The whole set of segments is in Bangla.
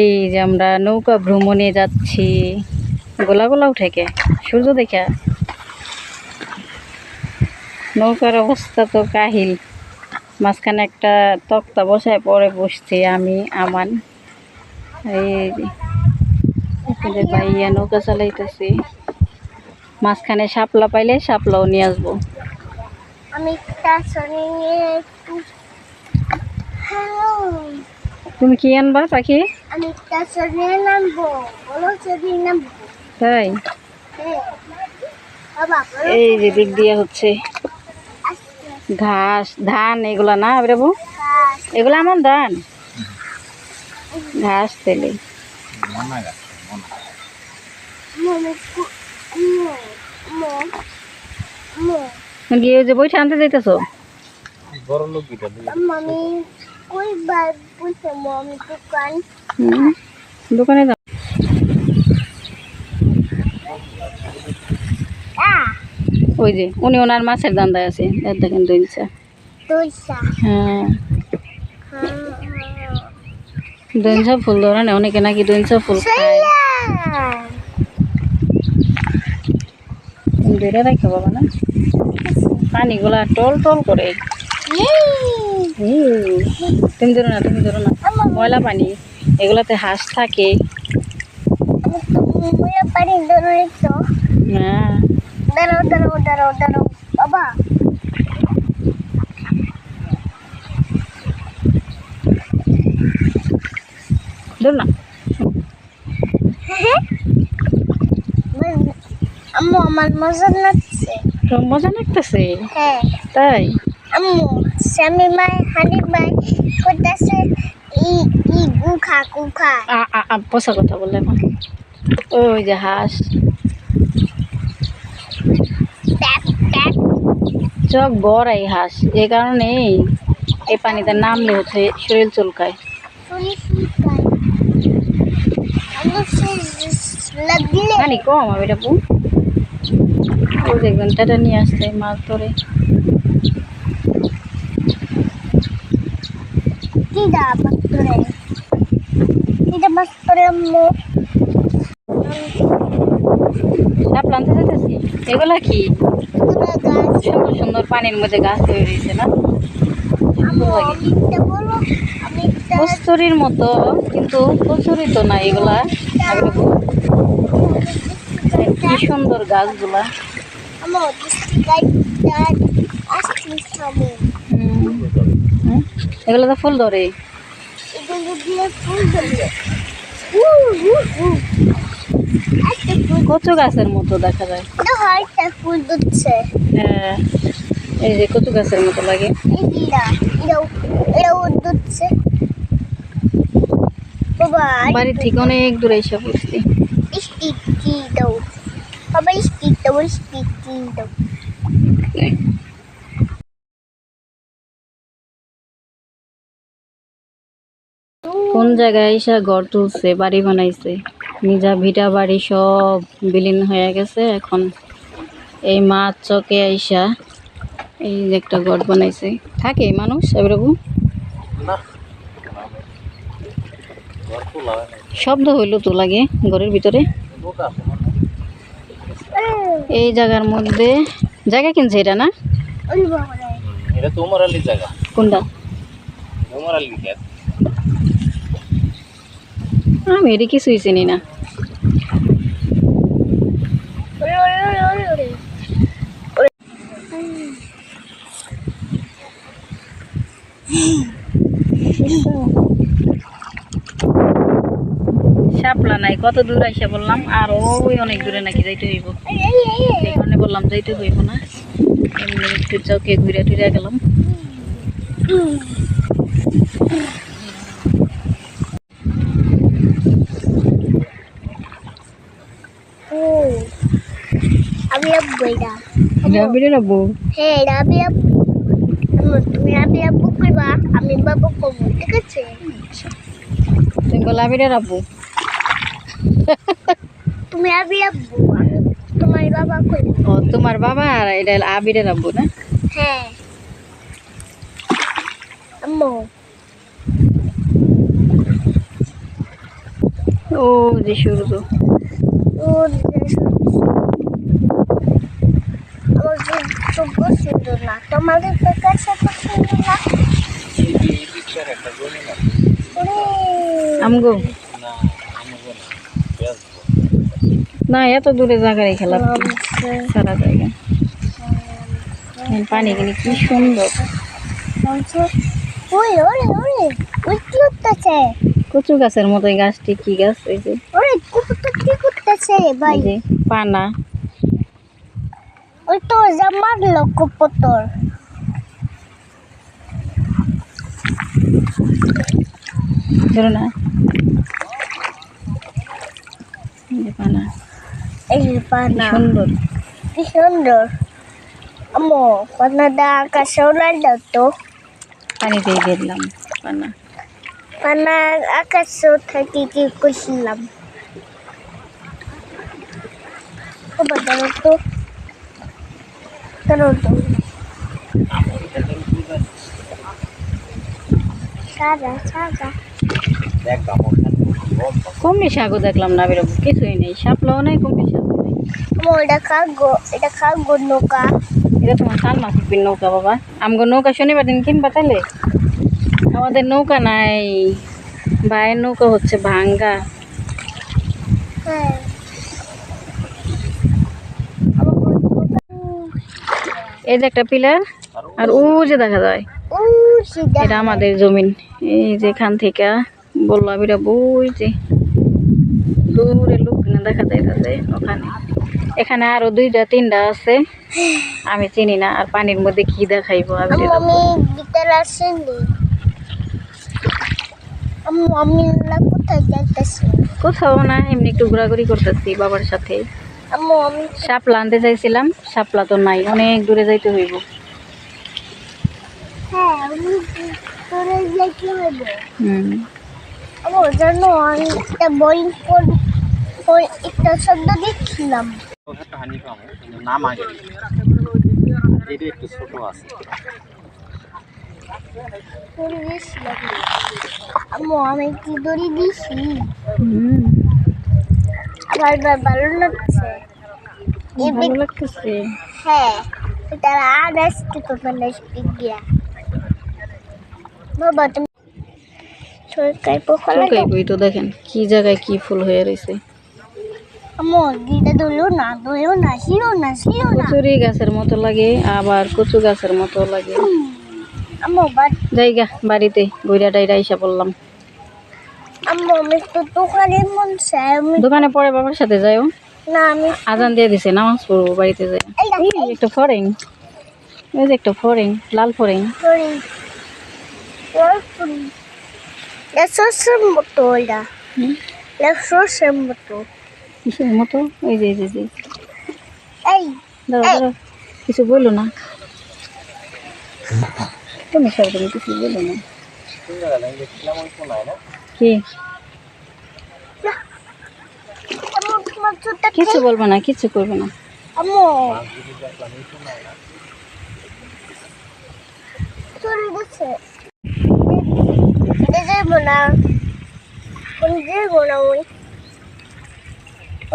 এই যে আমরা নৌকা ভ্রমণে যাচ্ছি, গোলা গোলা উঠেকে সূর্য দেখা। নৌকার অবস্থা তো কাহিল, মাঝখানে একটা তক্তা বসায় পরে বসছি আমি আমান। এই যে ভাইয়া নৌকা চালাইতেছি, মাঝখানে শাপলা পাইলে শাপলাও নিয়ে আসবো। তুমি কি আনবা পাখি? তাই এই যে দিক দিয়ে হচ্ছে ঘাস ধান, এগুলা না বেরোবো, এগুলো আমার ধান ঘাস তেলে। গিয়ে যে বইটা আনতে যাইতেছো? দোকানে যাও। ওই যে উনি ওনার মাছের দান্দায় আছে, দেখেন দইনসা। হ্যাঁ দইনসা ফুল ধরে না, অনেকে নাকি দইনসা ফুল খায়। ধরে রাখো বাবা না, পানিগুলা টল টল করে। তুমি ধরো না, তুমি ধরো না, ময়লা পানি, এগুলাতে হাঁস থাকে। হ্যাঁ ধর না। আমার মজা লাগছে। মজা লাগতেছে? হ্যাঁ তাই। আম্মু স্বামী মাই হানি মাই কইতাছে ই গুখা গুখা। পোষা কথা বললে এখন। ওই যে হাঁস চোখ বড়, এই হাঁস এই কারণে এই পানিতে নামলে হচ্ছে শরীর চুলকায়। পানি কম হবে এটা বউ। ওই দেখবেন টাটা নিয়ে আসছে মাছ ধরে। শাপলা আনতে যেতেছি। এগুলা কি সুন্দর সুন্দর পানির মধ্যে গাছ তৈরি হয়েছে না, কচুরির মতো, কিন্তু কচুরি তো না এগুলা। কি সুন্দর গাছগুলা। এগুলো তো ফুল ধরে, কচু গাছের মতো দেখা যায়। ফুল ধরছে। হ্যাঁ এই যে কচু গাছের মতো লাগে। বাড়ির থেকে অনেক দূরে এসে পড়ছি। কোন জায়গায় এসে ঘর তুলছে, বাড়ি বানাইছে, নিজা ভিটা বাড়ি সব বিলীন হয়ে গেছে। এখন এই মাছ চকে আইসা এই যে একটা ঘর বানাইছে, থাকে মানুষ এবারবু। শব্দ হইলো তো লাগে ঘরের ভিতরে। এই জায়গার মধ্যে জায়গা কিনছে এটা না? এটা তো ওমর আলীর জায়গা। কোনটা? ওমর আলীর ক্ষেত। আমি এটা কিছুই চিনি না। শাপলা নাই, কত দূর আইসা বললাম, আর ওই অনেক দূরে নাকি যাইতে হইব। এই কারণে বললাম যাইতে হইব না, এমনি একটু চকে ঘুরে টুরে গেলাম। আমি বাবু কবো, ঠিক আছে? তুমি বলো আবিরের আব্বু। তুমি আবির আব্বু, তোমার বাবা কই? ও তোমার বাবা, আর এটা আবিরের আব্বু না? হ্যাঁ আম্মু যে সূর্য। আমার সুন্দর না, তোমাদের পেকার সাথে সুন্দর না। এই পিকচার একটা জমি না ওরে, আমগো না আমাকে না বেসবো না, এত দূরে জায়গা রেখে লাভ কি? সারা জায়গা পানি কিনে কি সুন্দর। ওরে ওরে ওরে, ওই কি করতেছে? কচু গাছের মতো এই গাছটি কি গাছ? এই যে ওরে কুকুরটা কি করতেছে ভাই? এই যে পানা। ওই তো যা মারলো কুকুর। ধরো না, এই যে পানা এই যে কি পানা, সুন্দর। কি সুন্দর। আম্মু পানাটা আকাশে উড়াইলো তো। পানিতেই দেখলাম পানা। পানা আকাশে থাকি কি করছিলাম। খবর ধরো তো, ধরো তো। সাদা সাদা। দেখ কামড় কমনি শাকও দেখলাম না, বেরোবো কিছুই নেই, শাপলাও নাই, কমনি শাকও নেই। আম্মু এটা খাগো নৌকা। এটা তোমার সালমা শিল্পীর নৌকা বাবা। আমগো নৌকা শনিবার দিন কিনবা তাহলে? আমাদের নৌকা নাই, ভাইয়ের নৌকা হচ্ছে ভাঙ্গা। হ্যাঁ, এই যে একটা পিলার, আর ও যে দেখা যায় ও সিধা। এটা আমাদের জমিন। এই যে এখান থেকে বললাম এটা বই যে দূরে লোক না দেখা যাইতেছে ওখানে। এখানে আরো 2টা 3টা আছে, আমি চিনি না। আর পানির মধ্যে কি দেখাইবো আমি এটা আমি গিটার আসেনি। আমি কোথায় যাইতেছি? কোথাও না, এমনি একটু ঘোরাঘুরি করতেছি বাবার সাথে। আমি শাপলা আনতে চাইছিলাম, শাপলা তো নাই, অনেক দূরে যাইতে হইব। হ্যাঁ, আমি তোরে যাইতে হবে। হুম, আমার জানো আমি একটা বই একটা শব্দ দেখছিলাম। একটা হানি পাবো নাম আগে এটা একটু ছোট আছে তোরে দিয়েছিলাম। আমি কি দড়ি দিছি? হুম, আমার ভালো লাগছে। ভালো লাগতেছে। হ্যাঁ, এটা আর আসতে তো মানে গিয়া বাবা তুমি সরকার পোকা লাগে। চুলকাই বই তো দেখেন কি জায়গায় কি ফুল হয়ে রয়েছে। আমার গিটা দইও না ছিল না। কচুরি গাছের মতো লাগে, আবার কচু গাছের মতো লাগে। আমার বাট জায়গা বাড়িতে বইরা টাইরা আইসা পড়লাম। আমি তো দোকানে মন চাই। দোকানে পরে বাবার সাথে যাইও। না আমি আজান দিয়ে দিছে, নামাজ পড়বো বাড়িতে যাই। এই একটা ফরেং, ওই যে একটা ফরেং, লাল ফরেং। করি লেসোসের মতো এটা হুম, লেসোসের মতো। কিসের মতো? ওই যে এই যে যে এই দাঁড়া দাঁড়া, কিছু বললো না তুমি, সব তুমি কিছু বললো না। দেখছিলাম ওই কোনায় না কি আমার তোমার চুলটা কিছু বলবো না, কিছু করবে না। আম্মু মাছ যদি দেখলাম এই কোনায় না চলে গেছে। এটা যাবো না, কোন যাবো না ওই।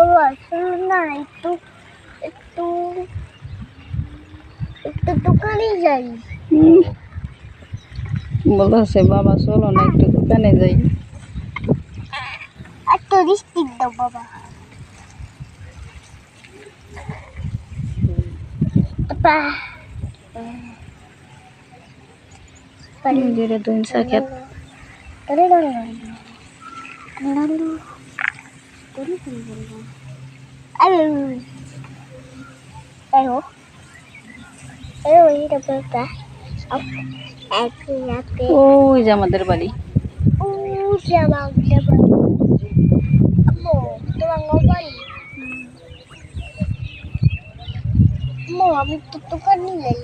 ও আসলে না, একটু একটু একটু দোকানে যাই। বলতেছে বাবা চলো না একটু দোকানে যাই। একটু রিস্টিক দাও বাবা। যেটা দুই সাক্ষাৎ ওই যে আমাদের বাড়ি। আমি তো দোকানে যাই।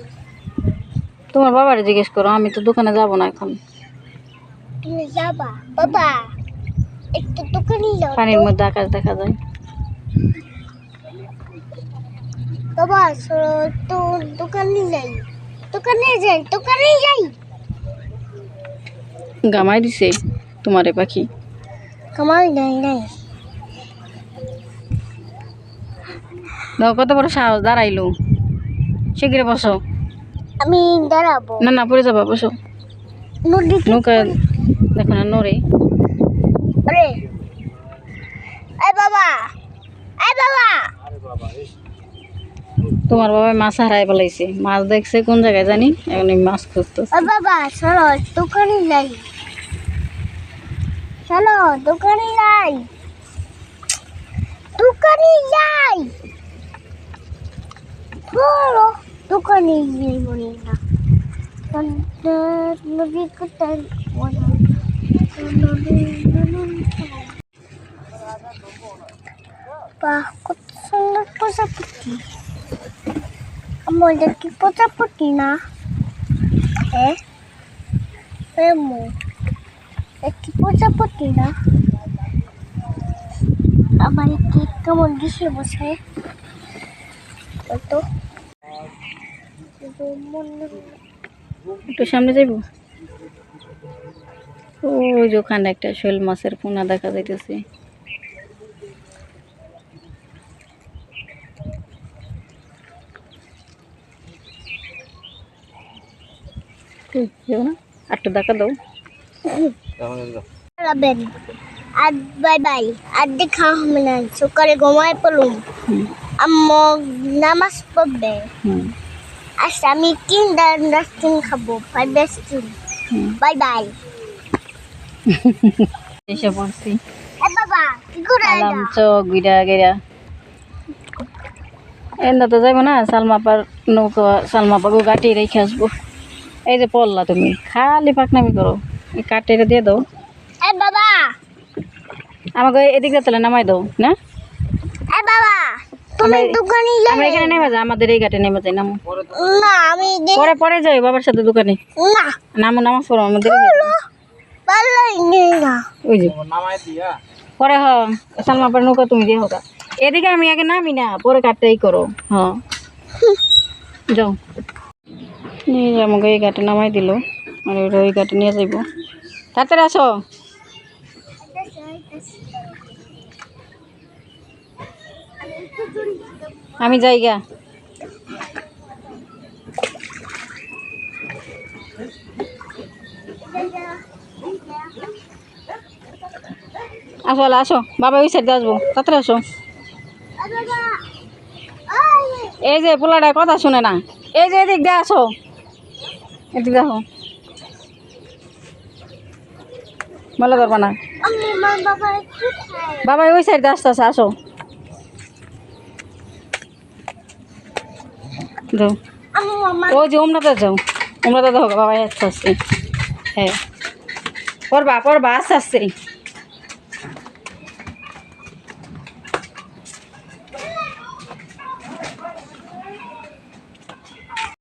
তোমার বাবারে জিজ্ঞেস করো, আমি তো দোকানে যাবো না এখন। তুমি যাবা বাবা? একটু দোকানে যাও পানির মধ্যে আকাশ দেখা যায়। বাবা, তো দোকানে যাই। গামাই দিছে তোমারে পাখি। কামাই নাই দেখো কত বড় সাহস, দাঁড়াইলো। শিগগিরি বসো। আমি দাঁড়াবো। না না, পড়ে যাবা, বসো। নদী নৌকা দেখো না নড়ে। আরে এই বাবা, এই বাবা, তোমার বাবা মাছ হারাই ফেলাইছে, মাছ দেখছে কোন জায়গায় জানি, এখন এই মাছ খুঁজতেছে। ও বাবা চলো দোকানে যাই, চলো দোকানে যাই, দোকানে যাই, চলো দোকানে যাই বলি না নদী কোথায় বাহ কত সুন্দর প্রজাপতি, আমাদের কি প্রজাপতি না? হ্যাঁ একটি প্রজাপতি না? আমার কি কেমন দিশে বসে তো একটু সামনে যাইব। ওই যে ওখানে একটা শোল মাছের পোনা দেখা যাইতেছে। না একটু দেখা দাও। আর বাই বাই, আর দেখা হবে না, সকালে ঘুমায় পড়ুম, আম্মু নামাজ পড়বে, আচ্ছা আমি ডাস্টিন খাবো, ডাস্টিন, বাই বাই। এসে পড়ছি। বাবা কি করে আলাম চক গিরা গিরা এন্দা তো যাইব না, সালমাপার নৌকা সালমাপাকে গাটি রেখে আসবো। এই যে পড়লা তুমি খালি পাকনামি করো, এই কাটিটা দিয়ে দাও। বাবা, আমাকে এদিক তাহলে নামাই দাও না। বাবা তুমি দোকানে আমরা এখানে নেমে যাই, আমাদের এই ঘাটে নেমে যাই। নামো না, আমি পরে পরে যাই বাবার সাথে দোকানে। না নামো নামাজ পড়ো আমাদের। পারলাই নেই না, ওই যে নামাই দিয়া পরে সালমাপার নৌকা তুমি দিয়ে হোক। এদিকে আমি আগে নামি না, পরে কাটতেই করো। হ্যাঁ যাও, নিয়ে যাও। আমাকে এই ঘাটে নামাই দিল, আর ওইটা ওই ঘাটে নিয়ে যাইব। তাড়াতাড়ি আসো। আমি যাইগা। আসো আসো, বাবা ওই সাইডে আসবো, তাড়াতাড়ি আসো। এই যে পোলাটা কথা শুনে না, এই যে এদিক দিয়ে আসো, এদিক দেখো, বলে করবা না। বাবা ওই সাইডে আসতেছে, আসো যাও। ওই যে ওমরাতে যাও, ওমরাতে দেখো বাবা আসতে আসছে। হ্যাঁ পড়বা পড়বা, আস্তে আস্তে।